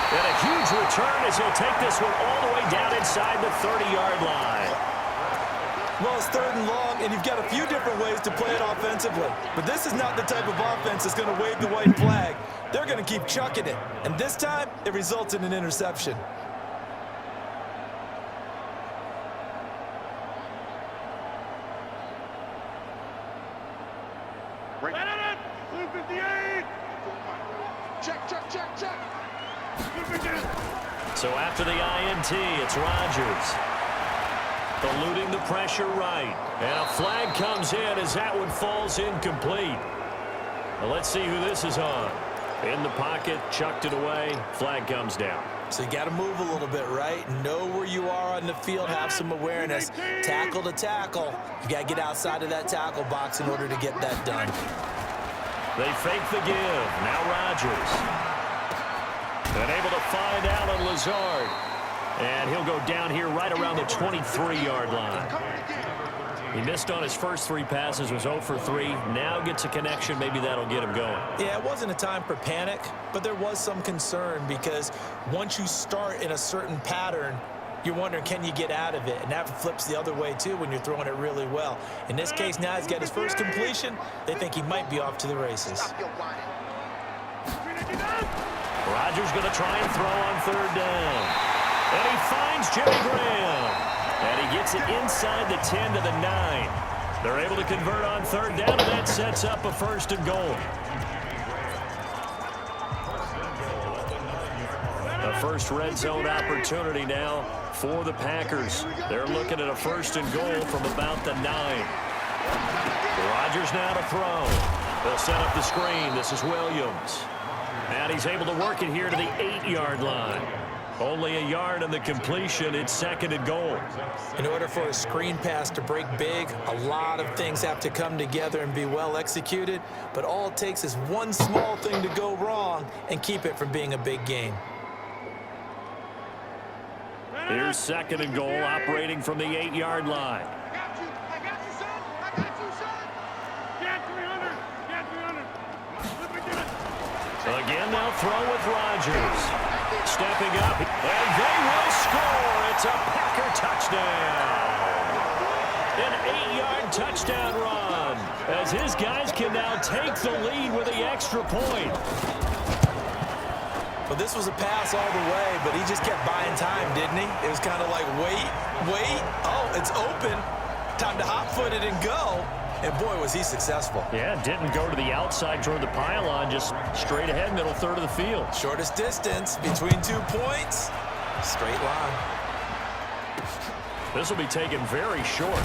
And a huge return as he'll take this one all the way down inside the 30-yard line. Well, it's 3rd and long, and you've got a few different ways to play it offensively. But this is not the type of offense that's going to wave the white flag. They're going to keep chucking it. And this time, it results in an interception. Check. So after the INT, it's Rodgers. Eluding the pressure right. And a flag comes in as that one falls incomplete. Well, let's see who this is on. In the pocket, chucked it away. Flag comes down. So you got to move a little bit, right? Know where you are on the field, have some awareness. Tackle to tackle. You got to get outside of that tackle box in order to get that done. They fake the give. Now Rodgers. And able to find Allen Lazard. And he'll go down here right around the 23-yard line. He missed on his first 3 passes, was 0 for 3. Now gets a connection. Maybe that'll get him going. Yeah, it wasn't a time for panic, but there was some concern because once you start in a certain pattern, you're wondering, can you get out of it? And that flips the other way, too, when you're throwing it really well. In this case, now he's got his first completion. They think he might be off to the races. Rodgers going to try and throw on 3rd down. And he finds Jimmy Graham. And he gets it inside the 10 to the 9. They're able to convert on 3rd down, and that sets up a 1st and goal. A first red zone opportunity now for the Packers. They're looking at a 1st and goal from about the 9. Rodgers now to throw. They'll set up the screen. This is Williams. And he's able to work it here to the 8-yard line. Only a yard on the completion. It's 2nd and goal. In order for a screen pass to break big, a lot of things have to come together and be well executed. But all it takes is one small thing to go wrong and keep it from being a big gain. Here's 2nd and goal, operating from the 8-yard line. I got you, son. I got you, son. Get 300. Again, they'll throw with Rodgers. Stepping up, and they will score. It's a Packer touchdown. An 8-yard touchdown run, as his guys can now take the lead with the extra point. Well, this was a pass all the way, but he just kept buying time, didn't he? It was kind of like, wait. Oh, it's open. Time to hot-foot it and go. And, boy, was he successful. Yeah, didn't go to the outside toward the pylon, just straight ahead, middle third of the field. Shortest distance between 2 points. Straight line. This will be taken very short.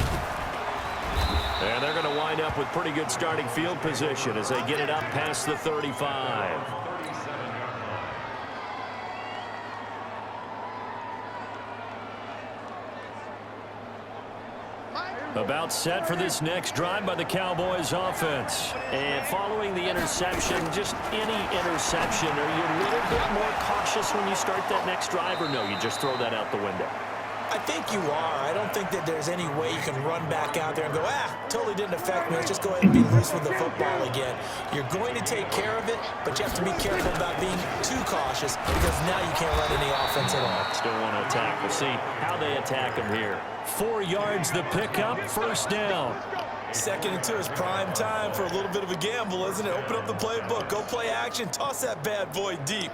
And they're going to wind up with pretty good starting field position as they get it up past the 35. About set for this next drive by the Cowboys offense. And following the interception, just any interception, are you a little bit more cautious when you start that next drive, or no, you just throw that out the window? I think you are. I don't think that there's any way you can run back out there and go, totally didn't affect me. Let's just go ahead and be loose with the football again. You're going to take care of it, but you have to be careful about being too cautious because now you can't run any offense at all. Still want to attack. We'll see how they attack him here. 4 yards the pickup, 1st down. 2nd and 2 is prime time for a little bit of a gamble, isn't it? Open up the playbook, go play action, toss that bad boy deep.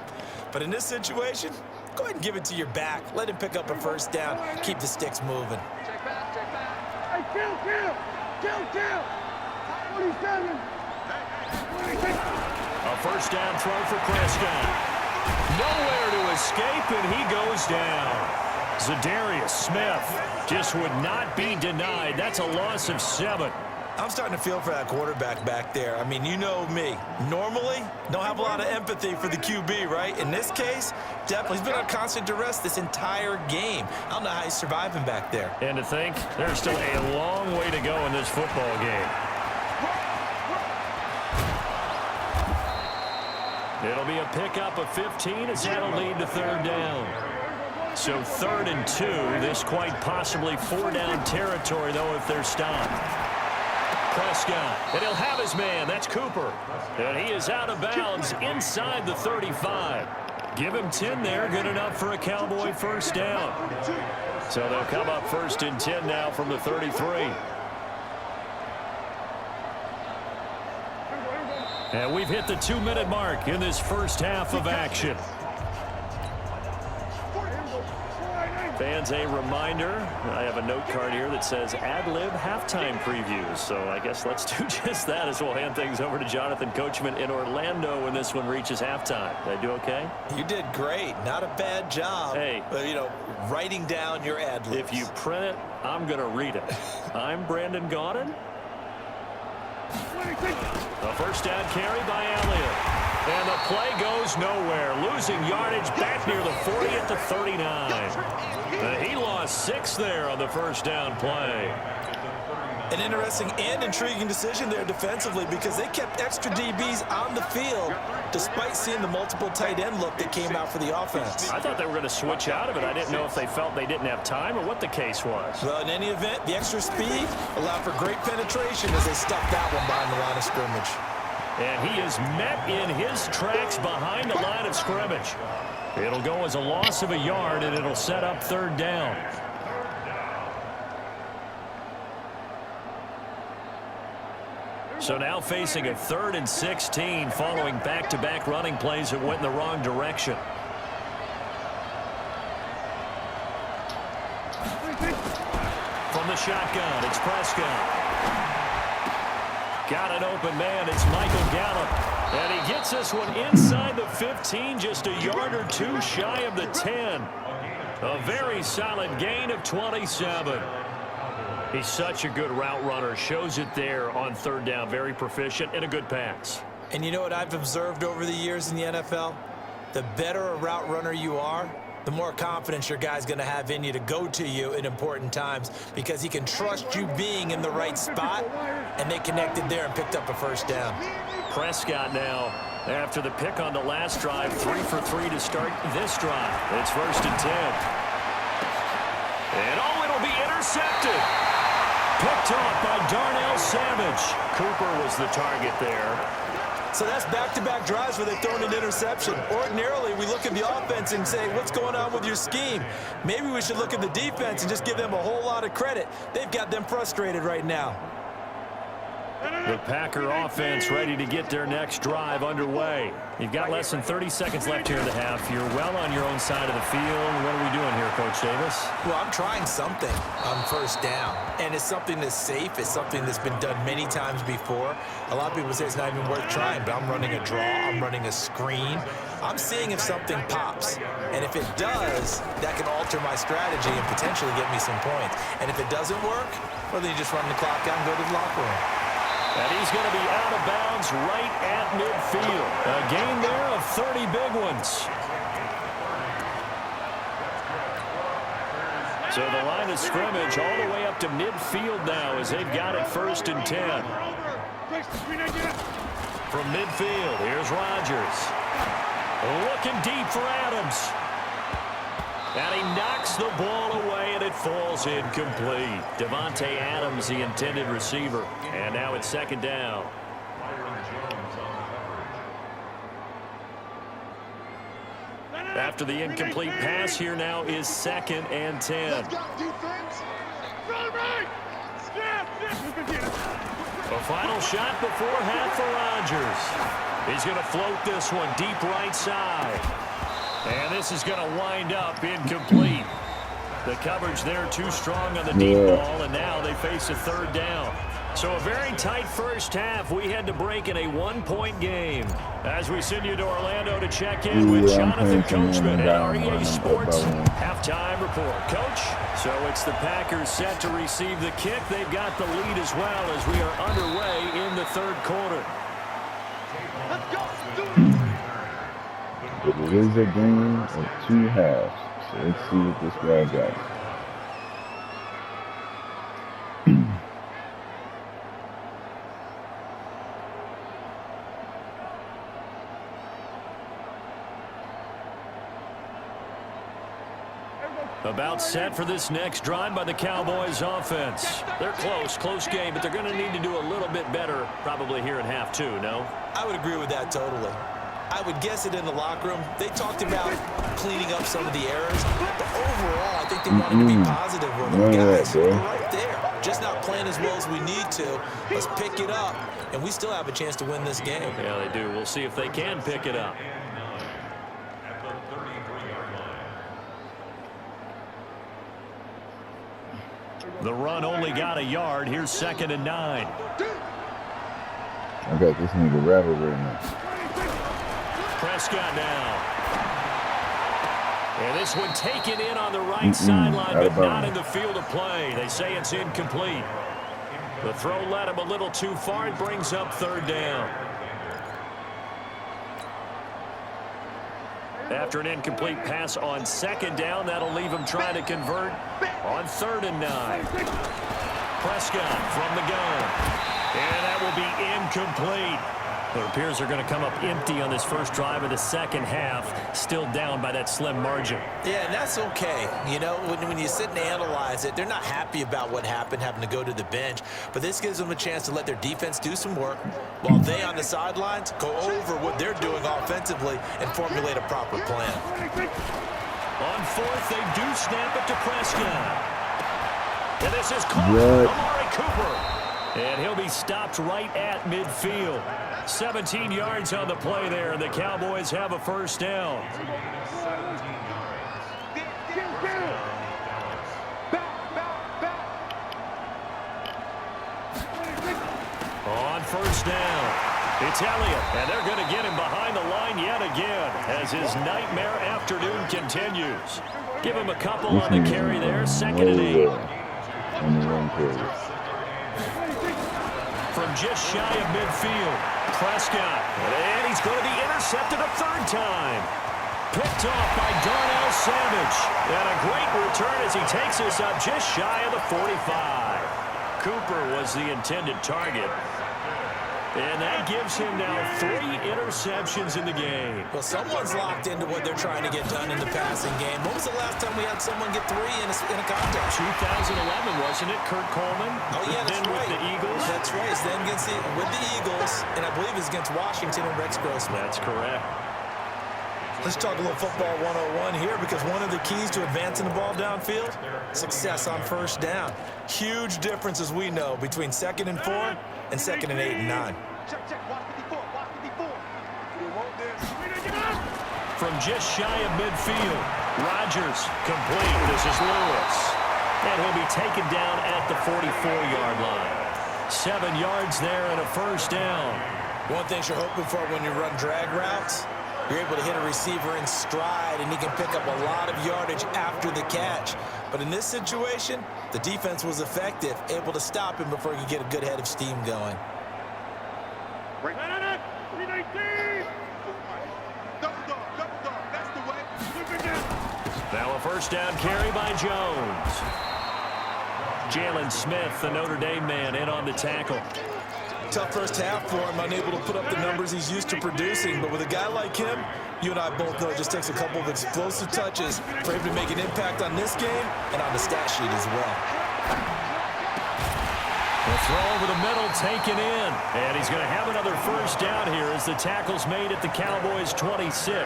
But in this situation, go ahead and give it to your back. Let him pick up a 1st down. Keep the sticks moving. Check back. Hey, kill. 27. A 1st down throw for Prescott. Nowhere to escape, and he goes down. Zadarius Smith just would not be denied. That's a loss of 7. I'm starting to feel for that quarterback back there. I mean, you know me. Normally, don't have a lot of empathy for the QB, right? In this case, definitely. He's been on constant duress this entire game. I don't know how he's surviving back there. And to think, there's still a long way to go in this football game. It'll be a pickup of 15 as that'll lead to 3rd down. So 3rd and 2. This quite possibly 4-down territory, though, if they're stopped. Prescott, and he'll have his man. That's Cooper. And he is out of bounds inside the 35. Give him 10 there. Good enough for a Cowboy first down. So they'll come up 1st and 10 now from the 33. And we've hit the 2-minute mark in this first half of action. Fans, a reminder, I have a note card here that says ad-lib halftime previews. So I guess let's do just that as we'll hand things over to Jonathan Coachman in Orlando when this one reaches halftime. Did I do okay? You did great. Not a bad job. Hey. But, writing down your ad-libs. If you print it, I'm going to read it. I'm Brandon Gaudin. A first down carry by Elliott. And the play goes nowhere. Losing yardage back near the 40 at the 39. He lost 6 there on the first down play. An interesting and intriguing decision there defensively because they kept extra DBs on the field despite seeing the multiple tight end look that came out for the offense. I thought they were going to switch out of it. I didn't know if they felt they didn't have time or what the case was. Well, in any event, the extra speed allowed for great penetration as they stuffed that one behind the line of scrimmage. And he is met in his tracks behind the line of scrimmage. It'll go as a loss of a yard, and it'll set up 3rd down. So now facing a 3rd and 16 following back-to-back running plays that went in the wrong direction. From the shotgun, it's Prescott. Got an open man, it's Michael Gallup. And he gets this one inside the 15, just a yard or 2 shy of the 10. A very solid gain of 27. He's such a good route runner. Shows it there on 3rd down. Very proficient and a good pass. And you know what I've observed over the years in the NFL? The better a route runner you are, the more confidence your guy's going to have in you to go to you in important times because he can trust you being in the right spot, and they connected there and picked up a first down. Prescott now, after the pick on the last drive, 3 for 3 to start this drive. It's 1st and 10. And it'll be intercepted. Picked off by Darnell Savage. Cooper was the target there. So that's back-to-back drives where they've thrown an interception. Ordinarily, we look at the offense and say, what's going on with your scheme? Maybe we should look at the defense and just give them a whole lot of credit. They've got them frustrated right now. The Packer offense ready to get their next drive underway. You've got less than 30 seconds left here in the half. You're well on your own side of the field. What are we doing here, Coach Davis? Well, I'm trying something on first down, and it's something that's safe. It's something that's been done many times before. A lot of people say it's not even worth trying, but I'm running a draw. I'm running a screen. I'm seeing if something pops, and if it does, that can alter my strategy and potentially get me some points. And if it doesn't work, well, then you just run the clock out and go to the locker room. And he's going to be out of bounds right at midfield. A gain there of 30 big ones. So the line of scrimmage all the way up to midfield now as they've got it 1st and 10. From midfield, here's Rodgers. Looking deep for Adams. And he knocks the ball away, and it falls incomplete. Devontae Adams, the intended receiver. And now it's 2nd down. After the incomplete pass, here now is 2nd and 10. A final shot before half for Rodgers. He's going to float this one deep right side. And this is going to wind up incomplete. The coverage there too strong on the deep ball, and now they face a 3rd down. So a very tight first half. We had to break in a 1-point game. As we send you to Orlando to check in with Jonathan Coachman at our EA Sports halftime report. Coach, so it's the Packers set to receive the kick. They've got the lead as well as we are underway in the 3rd quarter. Let's go. Do it. It is a game of 2 halves, so let's see what this guy got. About set for this next drive by the Cowboys offense. They're close game, but they're going to need to do a little bit better probably here in half 2, no? I would agree with that totally. I would guess it in the locker room. They talked about cleaning up some of the errors, but overall, I think they wanted to be positive with them. Guys, we're right there. Just not playing as well as we need to. Let's pick it up, and we still have a chance to win this game. Yeah, they do. We'll see if they can pick it up. The run only got a yard. Here's 2nd and 9. I got this nigga rattled right now. Prescott now. And this one taken in on the right sideline, but not in the field of play. They say it's incomplete. The throw led him a little too far and brings up 3rd down. After an incomplete pass on 2nd down, that'll leave him trying to convert on 3rd and 9. Prescott from the gun. And that will be incomplete. It appears they're going to come up empty on this first drive of the second half, still down by that slim margin. Yeah, and that's okay. You know, when you sit and analyze it, they're not happy about what happened, having to go to the bench. But this gives them a chance to let their defense do some work while they on the sidelines go over what they're doing offensively and formulate a proper plan. On 4th, they do snap it to Prescott. And this is caught. Amari Cooper. And he'll be stopped right at midfield. 17 yards on the play there, and the Cowboys have a first down. On 1st down, it's Elliott, and they're going to get him behind the line yet again as his nightmare afternoon continues. Give him a couple on the carry there, 2nd and 8. From just shy of midfield, Prescott, and he's going to be intercepted a 3rd time. Picked off by Darnell Savage, and a great return as he takes this up just shy of the 45. Cooper was the intended target, and that gives him now 3 interceptions in the game. Well, someone's locked into what they're trying to get done in the passing game. When was the last time we had someone get 3 in a contest? 2011, wasn't it, Kurt Coleman? Oh, yeah, that's right. With the Eagles? That's right. It's then with the Eagles, and I believe it's against Washington and Rex Grossman. That's correct. Let's talk a little football 101 here, because one of the keys to advancing the ball downfield, success on 1st down. Huge difference, as we know, between 2nd and 4 and 2nd and 8 and 9. From just shy of midfield, Rodgers complete. This is Lewis. And he'll be taken down at the 44-yard line. 7 yards there and a first down. One thing you're hoping for when you run drag routes, you're able to hit a receiver in stride, and he can pick up a lot of yardage after the catch. But in this situation, the defense was effective, able to stop him before he could get a good head of steam going. Now a first down carry by Jones. Jalen Smith, the Notre Dame man, in on the tackle. Tough first half for him, unable to put up the numbers he's used to producing. But with a guy like him, you and I both know it just takes a couple of explosive touches for him to make an impact on this game and on the stat sheet as well. The throw over the middle taken in. And he's going to have another first down here as the tackle's made at the Cowboys' 26.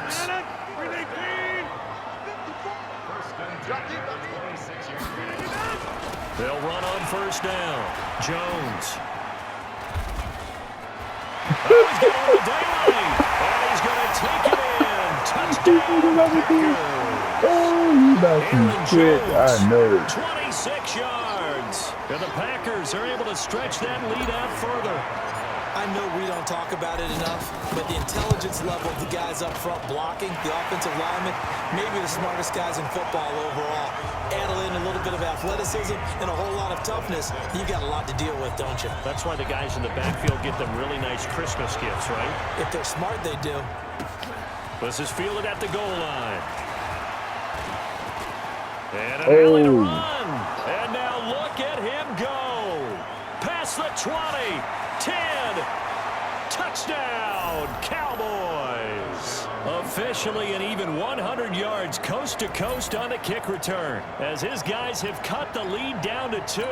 They'll run on first down. Jones. Oh, he's getting on the daylight. And he's going to take it in. Touchdown. Oh, I know. 26 yards. And the Packers are able to stretch that lead out further. I know we don't talk about it enough, but the intelligence level of the guys up front blocking, the offensive linemen, maybe the smartest guys in football overall. Add in a little bit of athleticism and a whole lot of toughness, you've got a lot to deal with, don't you? That's why the guys in the backfield get them really nice Christmas gifts, right? If they're smart, they do. This is fielded at the goal line. And an alley to run. And now look at him go. Past the 20. 10. Touchdown, Cowboys. Officially an even 100 yards coast to coast on the kick return, as his guys have cut the lead down to 2.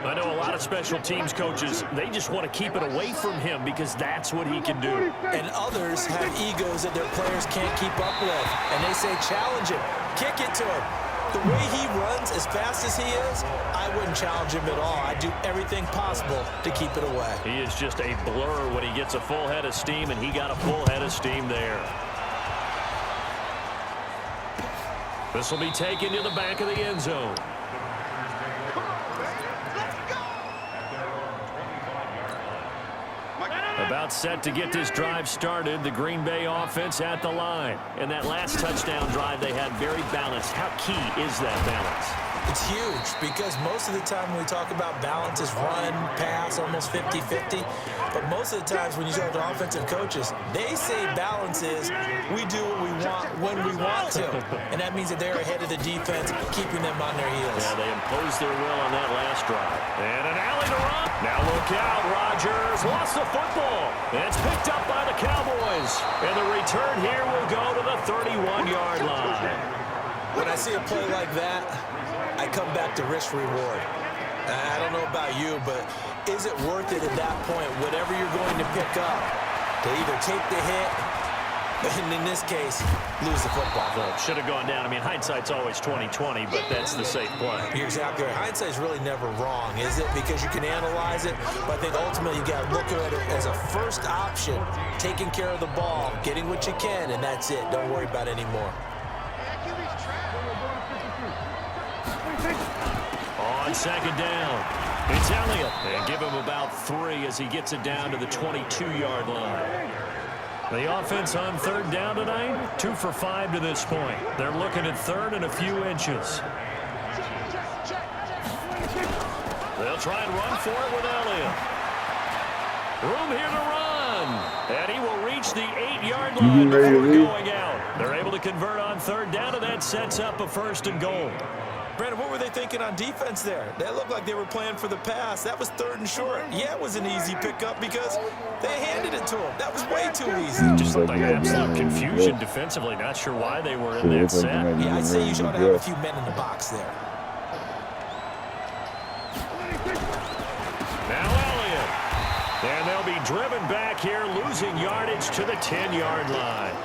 I know a lot of special teams coaches, they just want to keep it away from him because that's what he can do. And others have egos that their players can't keep up with. And they say, challenge him, kick it to him. The way he runs as fast as he is, I wouldn't challenge him at all. I'd do everything possible to keep it away. He is just a blur when he gets a full head of steam, and he got a full head of steam there. This will be taken to the back of the end zone. About set to get this drive started, the Green Bay offense at the line. And that last touchdown drive they had very balanced. How key is that balance? It's huge because most of the time when we talk about balance is run, pass, almost 50-50. But most of the times when you talk to offensive coaches, they say balance is we do what we want when we want to. And that means that they're ahead of the defense, keeping them on their heels. Yeah, they imposed their will on that last drive. And an alley to run. Now look out, Rodgers lost the football. And it's picked up by the Cowboys. And the return here will go to the 31-yard line. When I see a play like that, I come back to risk-reward. I don't know about you, but is it worth it at that point, whatever you're going to pick up, to either take the hit, and in this case, lose the football? Well, should have gone down. I mean, hindsight's always 20/20, but that's the safe play. You're exactly right. Hindsight's really never wrong, is it? Because you can analyze it, but I think ultimately you got to look at it as a first option, taking care of the ball, getting what you can, and that's it. Don't worry about it anymore. On second down, it's Elliott. And give him about 3 as he gets it down to the 22-yard line. The offense on third down tonight, 2 for 5 to this point. They're looking at third and a few inches. They'll try and run for it with Elliott. Room here to run. And he will reach the 8-yard line before going out. They're able to convert on third down, and that sets up a 1st and goal. Brandon, what were they thinking on defense there? That looked like they were playing for the pass. That was 3rd and short. Yeah, it was an easy pickup because they handed it to him. That was way too easy. Just looked like absolute confusion defensively. Not sure why they were in that set. Yeah, I'd say you should have a few men in the box there. Now Elliott. And they'll be driven back here, losing yardage to the 10-yard line.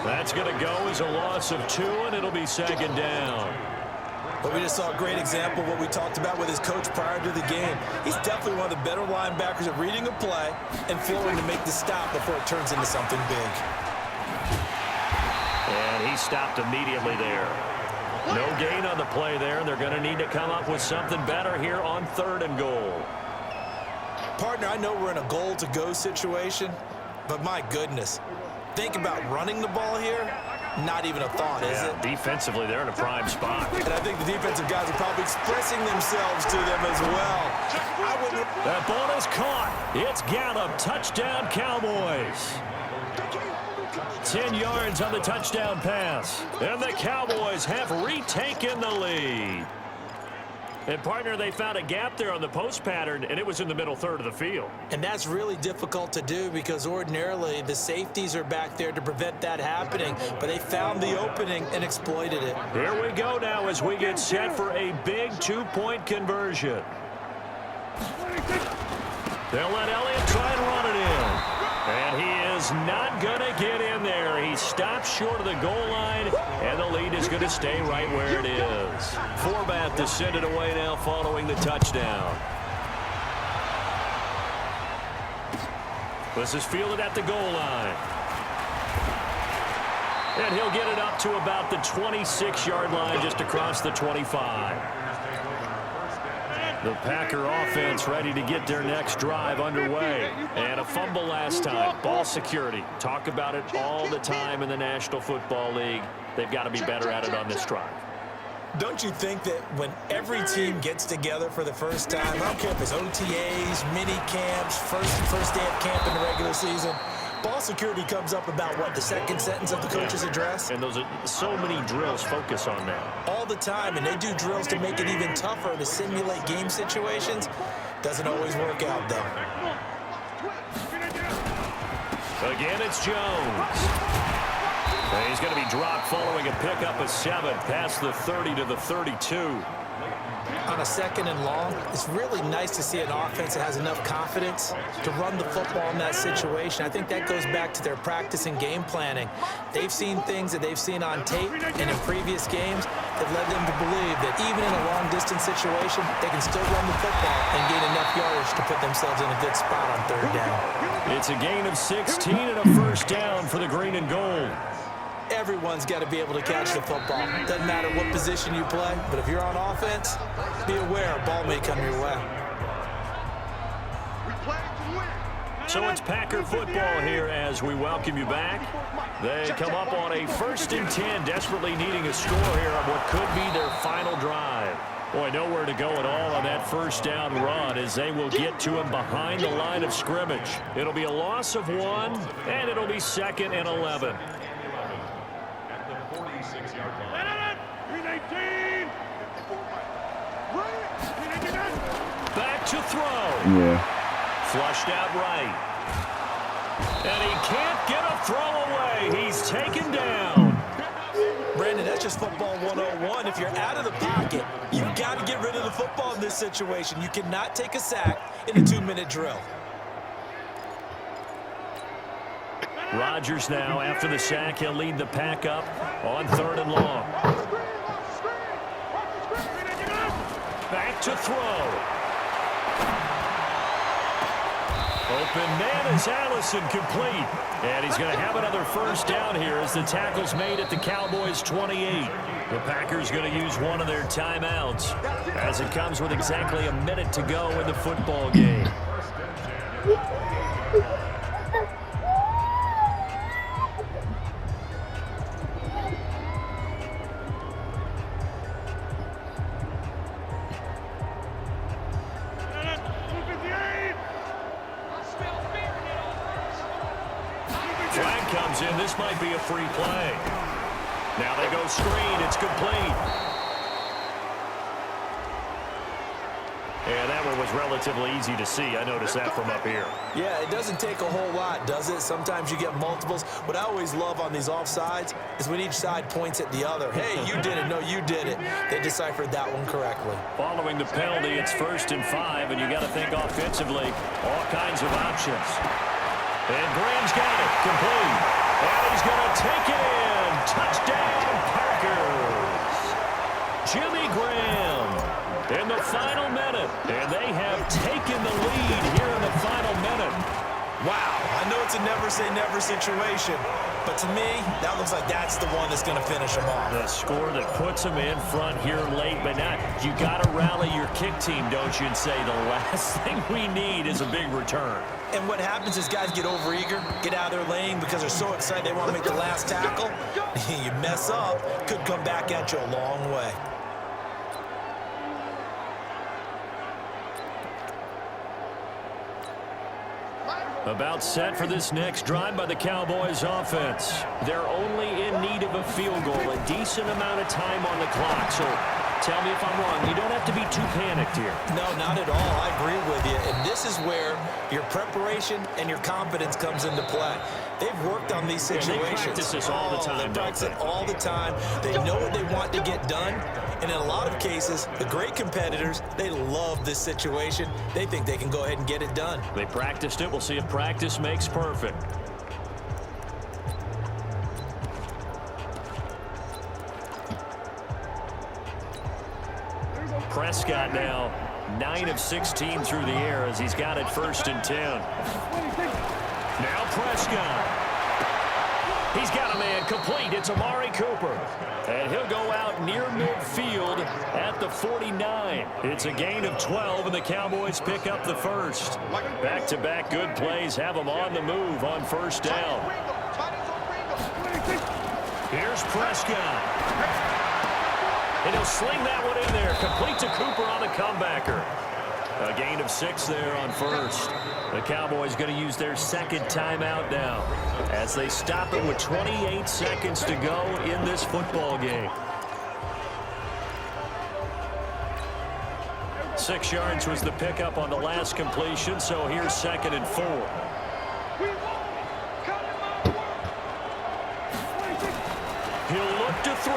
That's going to go as a loss of 2, and it'll be 2nd down. But we just saw a great example of what we talked about with his coach prior to the game. He's definitely one of the better linebackers at reading a play and flowing to make the stop before it turns into something big. And he stopped immediately there. No gain on the play there, and they're going to need to come up with something better here on 3rd and goal. Partner, I know we're in a goal-to-go situation, but my goodness, think about running the ball here. Not even a thought, is it? Defensively, they're in a prime spot. And I think the defensive guys are probably expressing themselves to them as well. That ball is caught. It's Gallup. Touchdown, Cowboys. 10 yards on the touchdown pass. And the Cowboys have retaken the lead. And, partner, they found a gap there on the post pattern, and it was in the middle third of the field. And that's really difficult to do because ordinarily the safeties are back there to prevent that happening. But they found the opening and exploited it. Here we go now as we get set for a big 2-point conversion. They'll let Elliott try and run it in. And he is not going to get in there. He stops short of the goal line, and the lead is going to stay right where it is. Forbath to send it away now following the touchdown. This is fielded at the goal line. And he'll get it up to about the 26-yard line, just across the 25. The Packer offense ready to get their next drive underway. And a fumble last time. Ball security. Talk about it all the time in the National Football League. They've got to be better at it on this drive. Don't you think that when every team gets together for the first time, I don't care if it's OTAs, mini camps, first day of camp in the regular season, ball security comes up about, what, the second sentence of the coach's address? And those are so many drills focus on that. All the time, and they do drills to make it even tougher to simulate game situations. Doesn't always work out, though. Again, it's Jones. And he's going to be dropped following a pickup of 7 past the 30 to the 32. On a 2nd and long, it's really nice to see an offense that has enough confidence to run the football in that situation. I think that goes back to their practice and game planning. They've seen things that they've seen on tape and in previous games that led them to believe that even in a long-distance situation, they can still run the football and gain enough yardage to put themselves in a good spot on 3rd down. It's a gain of 16 and a first down for the green and gold. Everyone's got to be able to catch the football. Doesn't matter what position you play, but if you're on offense, be aware a ball may come your way. So it's Packer football here as we welcome you back. They come up on a 1st and 10, desperately needing a score here on what could be their final drive. Boy, nowhere to go at all on that first down run as they will get to him behind the line of scrimmage. It'll be a loss of 1, and it'll be 2nd and 11. Back to throw. Yeah. Flushed out right. And he can't get a throw away. He's taken down. Brandon, that's just football 101. If you're out of the pocket, you've got to get rid of the football in this situation. You cannot take a sack in a 2-minute drill. Rodgers now, after the sack, he'll lead the pack up on 3rd and long. Back to throw. Open man is Allison, complete. And he's going to have another first down here as the tackle's made at the Cowboys' 28. The Packers going to use one of their timeouts as it comes with exactly a minute to go in the football game. Flag comes in. This might be a free play. Now they go screen. It's complete. And that one was relatively easy to see. I noticed that from up here. Yeah, it doesn't take a whole lot, does it? Sometimes you get multiples. What I always love on these offsides is when each side points at the other. Hey, you did it. No, you did it. They deciphered that one correctly. Following the penalty, it's 1st and 5, and you got to think offensively, all kinds of options. And Graham's got it, complete. And he's going to take it in. Touchdown, Packers. Jimmy Graham in the final minute. And they have taken the lead here in the final minute. Wow, I know it's a never-say-never situation, but to me, that looks like that's the one that's going to finish them off. The score that puts them in front here late, but not. You got to rally your kick team, don't you, and say the last thing we need is a big return. And what happens is guys get overeager, get out of their lane because they're so excited they want to make the last tackle. You mess up, could come back at you a long way. About set for this next drive by the Cowboys offense. They're only in need of a field goal, a decent amount of time on the clock. So tell me if I'm wrong. You don't have to be too panicked here. No, not at all. I agree with you. And this is where your preparation and your confidence comes into play. They've worked on these situations. They practice this all the time. They practice it all the time. They know what they want to get done. And in a lot of cases, the great competitors, they love this situation. They think they can go ahead and get it done. They practiced it. We'll see if practice makes perfect. Prescott now 9 of 16 through the air as he's got it 1st and 10. Now Prescott. He's got a man complete. It's Amari Cooper. And he'll go out near midfield at the 49. It's a gain of 12, and the Cowboys pick up the first. Back-to-back good plays have them on the move on 1st down. Here's Prescott. And he'll sling that one in there. Complete to Cooper on the comebacker. A gain of 6 there on 1st. The Cowboys going to use their 2nd timeout now as they stop it with 28 seconds to go in this football game. 6 yards was the pickup on the last completion, so here's 2nd and 4. He'll look to throw.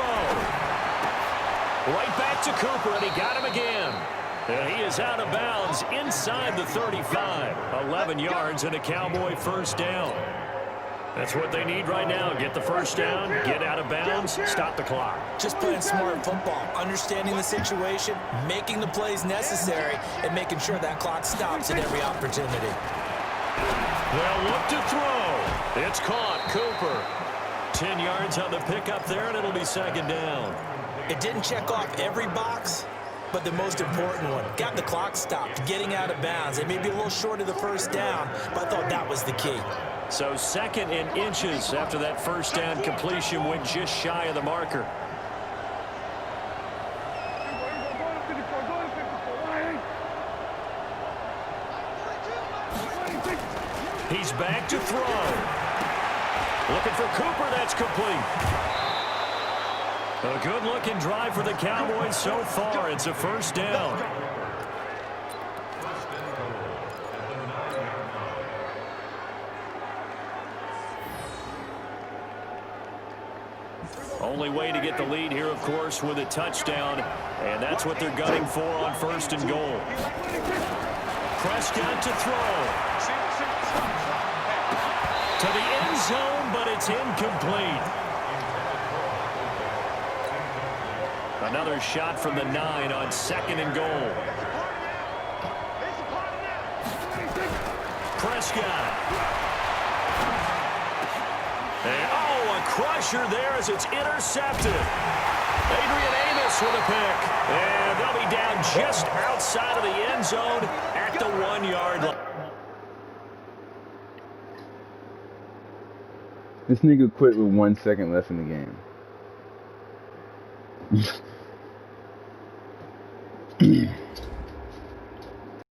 Right back to Cooper, and he got him again. And he is out of bounds inside the 35. 11 yards and a Cowboy first down. That's what they need right now. Get the first down, get out of bounds, stop the clock. Just playing smart football, understanding the situation, making the plays necessary, and making sure that clock stops at every opportunity. They'll look to throw. It's caught. Cooper. 10 yards on the pickup there, and it'll be second down. It didn't check off every box, but the most important one. Got the clock stopped, getting out of bounds. It may be a little short of the first down, but I thought that was the key. So second and inches after that first down completion went just shy of the marker. He's back to throw. Looking for Cooper. That's complete. A good-looking drive for the Cowboys so far. It's a first down. Only way to get the lead here, of course, with a touchdown, and that's what they're gunning for on first and goal. Prescott to throw. To the end zone, but it's incomplete. Another shot from the 9 on second and goal. Prescott. And, oh, a crusher there as it's intercepted. Adrian Amos with a pick. And they'll be down just outside of the end zone at the 1-yard line. This nigga quit with 1 second left in the game.